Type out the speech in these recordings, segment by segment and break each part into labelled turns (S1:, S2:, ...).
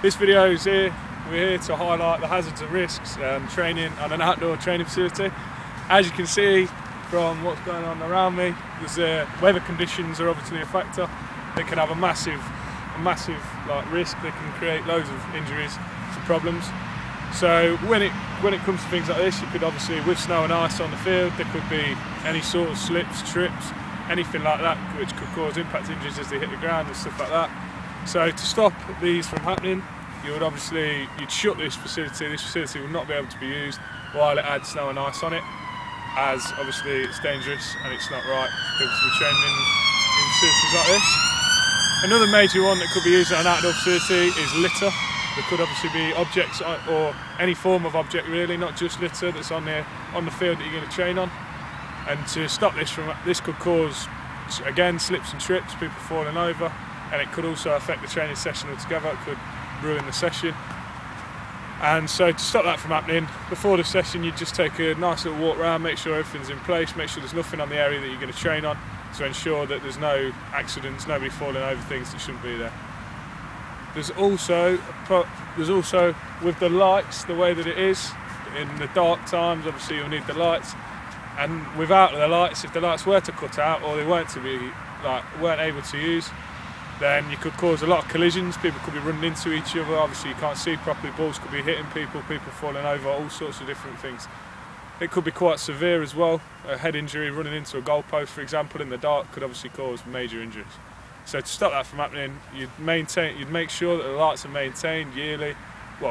S1: This video is we're here to highlight the hazards and risks training on an outdoor training facility. As you can see from what's going on around me, weather conditions are obviously a factor. They can have a massive risk. They can create loads of injuries and problems. So when it comes to things like this, you could obviously, with snow and ice on the field, there could be any sort of slips, trips, anything like that, which could cause impact injuries as they hit the ground and stuff like that. So to stop these from happening, you'd shut this facility. This facility will not be able to be used while it had snow and ice on it, as obviously it's dangerous and it's not right for people to be training in facilities like this. Another major one that could be used at an outdoor facility is litter. There could obviously be objects or any form of object really, not just litter, that's on the field that you're going to train on. And to stop this could cause, again, slips and trips, people falling over, and it could also affect the training session altogether. It could ruin the session. And so to stop that from happening, before the session you'd just take a nice little walk around, make sure everything's in place, make sure there's nothing on the area that you're going to train on, to ensure that there's no accidents, nobody falling over things that shouldn't be there. There's also with the lights, the way that it is, in the dark times obviously you'll need the lights, and without the lights, if the lights were to cut out or they weren't able to use, then you could cause a lot of collisions. People could be running into each other. Obviously you can't see properly, balls could be hitting people falling over, all sorts of different things. It could be quite severe as well. A head injury running into a goalpost, for example, in the dark could obviously cause major injuries. So to stop that from happening, you'd make sure that the lights are maintained yearly,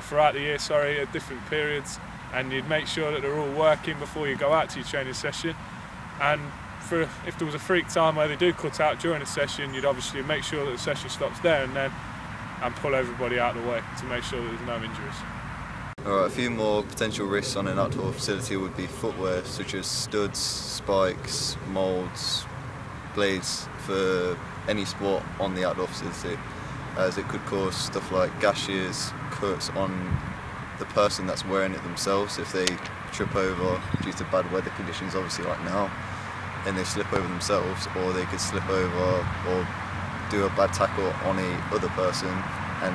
S1: throughout the year, at different periods, and you'd make sure that they're all working before you go out to your training session. And if there was a freak time where they do cut out during a session, you'd obviously make sure that the session stops there and then, and pull everybody out of the way to make sure that there's no injuries.
S2: Alright, a few more potential risks on an outdoor facility would be footwear, such as studs, spikes, moulds, blades for any sport on the outdoor facility, as it could cause stuff like gashes, cuts on the person that's wearing it themselves if they trip over due to bad weather conditions, obviously like now, and they slip over themselves, or they could slip over or do a bad tackle on a other person and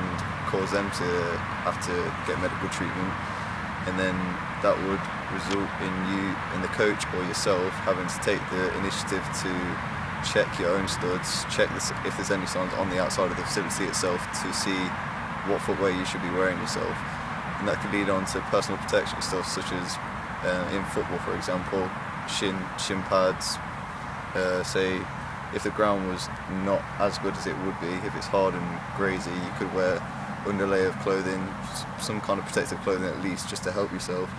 S2: cause them to have to get medical treatment, and then that would result in you and the coach or yourself having to take the initiative to check your own studs, check if there's any signs on the outside of the facility itself to see what footwear you should be wearing yourself. And that could lead on to personal protection stuff, such as in football, for example, shin pads. Say if the ground was not as good as it would be, if it's hard and grazy, you could wear underlay of clothing, some kind of protective clothing at least, just to help yourself,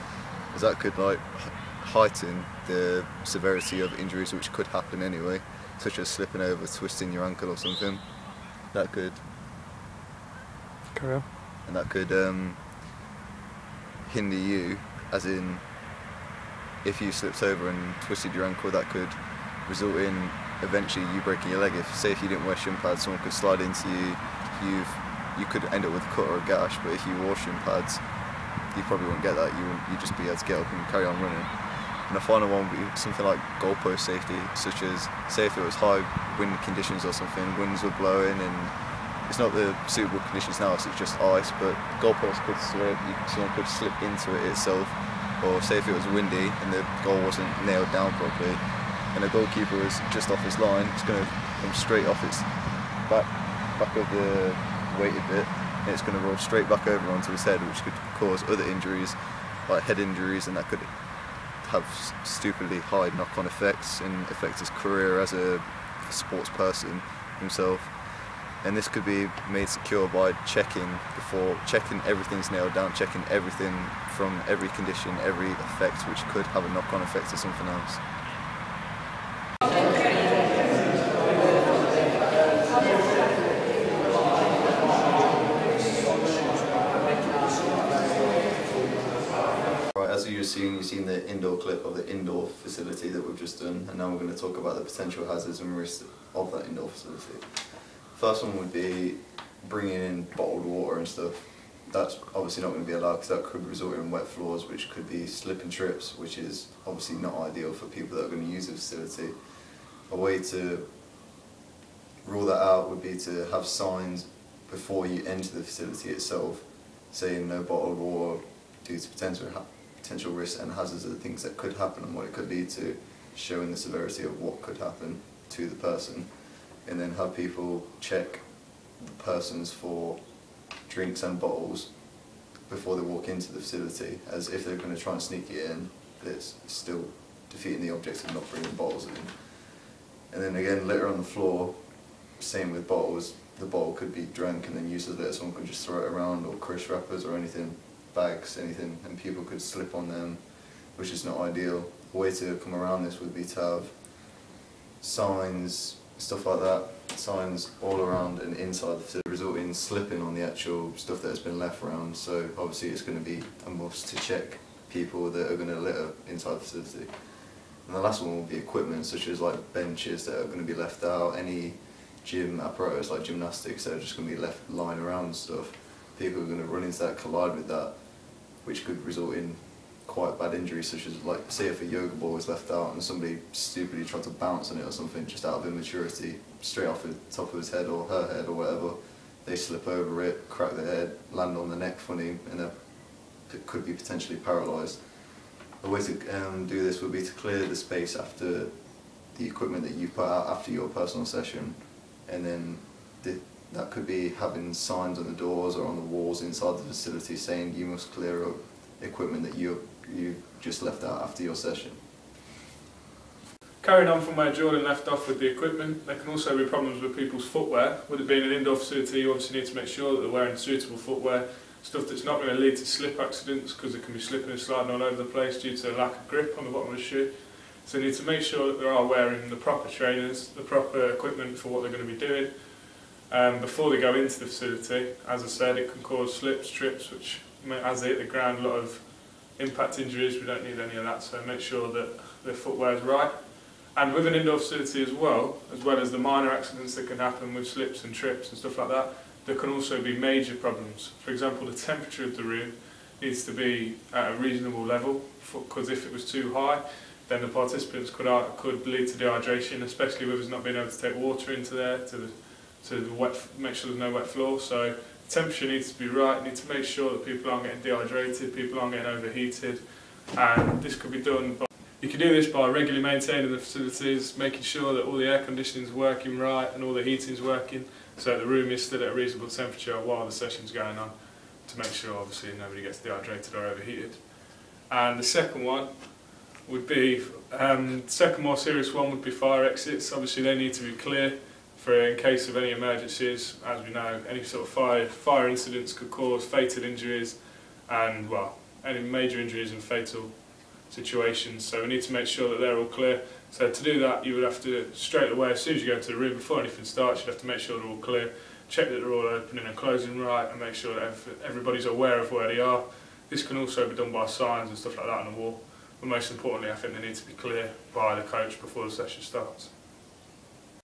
S2: as that could heighten the severity of injuries which could happen anyway, such as slipping over, twisting your ankle or something. That could
S1: carry on.
S2: And that could hinder you, as in if you slipped over and twisted your ankle, that could result in eventually you breaking your leg. If you didn't wear shin pads, someone could slide into you, you could end up with a cut or a gash, but if you wore shin pads, you probably wouldn't get that. You'd just be able to get up and carry on running. And the final one would be something like goalpost safety, such as, say if it was high wind conditions or something, winds were blowing and it's not the suitable conditions now, so it's just ice, but goalposts could slip, someone could slip into it itself, or say if it was windy and the goal wasn't nailed down properly and the goalkeeper was just off his line, it's going to come straight off its back of the weighted bit, and it's going to roll straight back over onto his head, which could cause other injuries, like head injuries, and that could have stupidly high knock-on effects and affect his career as a sports person himself. And this could be made secure by checking everything's nailed down, checking everything from every condition, every effect which could have a knock-on effect to something else. As you've seen the indoor clip of the indoor facility that we've just done, and now we're going to talk about the potential hazards and risks of that indoor facility. First one would be bringing in bottled water and stuff. That's obviously not going to be allowed because that could result in wet floors, which could be slip and trips, which is obviously not ideal for people that are going to use the facility. A way to rule that out would be to have signs before you enter the facility itself, saying no bottled water due to potential risks and hazards of the things that could happen and what it could lead to, showing the severity of what could happen to the person, and then have people check the persons for drinks and bottles before they walk into the facility, as if they're going to try and sneak it in, it's still defeating the object of not bringing bottles in. And then again, litter on the floor, same with bottles, the bottle could be drank and then used as litter, someone could just throw it around, or crisp wrappers or anything, bags, anything, and people could slip on them, which is not ideal. A way to come around this would be to have signs, stuff like that, signs all around and inside the facility, resulting in slipping on the actual stuff that has been left around. So obviously it's going to be a must to check people that are going to litter inside the facility. And the last one will be equipment, such as like benches that are going to be left out, any gym apparatus like gymnastics that are just going to be left lying around and stuff. People are going to run into that, collide with that, which could result in quite bad injuries, such as, like, say if a yoga ball was left out and somebody stupidly tried to bounce on it or something just out of immaturity, straight off the top of his head or her head or whatever, they slip over it, crack their head, land on the neck funny, and they could be potentially paralysed. A way to do this would be to clear the space after the equipment that you put out after your personal session, and then that could be having signs on the doors or on the walls inside the facility saying you must clear up equipment that you just left out after your session.
S1: Carrying on from where Jordan left off with the equipment, there can also be problems with people's footwear. With it being an indoor facility, you obviously need to make sure that they're wearing suitable footwear, stuff that's not going to lead to slip accidents, because it can be slipping and sliding all over the place due to a lack of grip on the bottom of the shoe. So you need to make sure that they are wearing the proper trainers, the proper equipment for what they're going to be doing before they go into the facility. As I said, it can cause slips, trips, which as they hit the ground, a lot of impact injuries. We don't need any of that, so make sure that their footwear is right. And with an indoor facility as well as the minor accidents that can happen with slips and trips and stuff like that, there can also be major problems. For example, the temperature of the room needs to be at a reasonable level, because if it was too high, then the participants could lead to dehydration, especially with us not being able to take water into there make sure there's no wet floor. So the temperature needs to be right. You need to make sure that people aren't getting dehydrated, people aren't getting overheated, and this could be done by, you can do this by regularly maintaining the facilities, making sure that all the air conditioning is working right and all the heating is working, so the room is still at a reasonable temperature while the session's going on, to make sure obviously nobody gets dehydrated or overheated. And the second one would be, the second more serious one would be fire exits. Obviously they need to be clear for in case of any emergencies. As we know, any sort of fire incidents could cause fatal injuries and, well, any major injuries and fatal situations, so we need to make sure that they're all clear. So to do that, you would have to, straight away, as soon as you go into the room, before anything starts, you'd have to make sure they're all clear, check that they're all opening and closing right, and make sure that everybody's aware of where they are. This can also be done by signs and stuff like that on the wall, but most importantly I think they need to be clear by the coach before the session starts.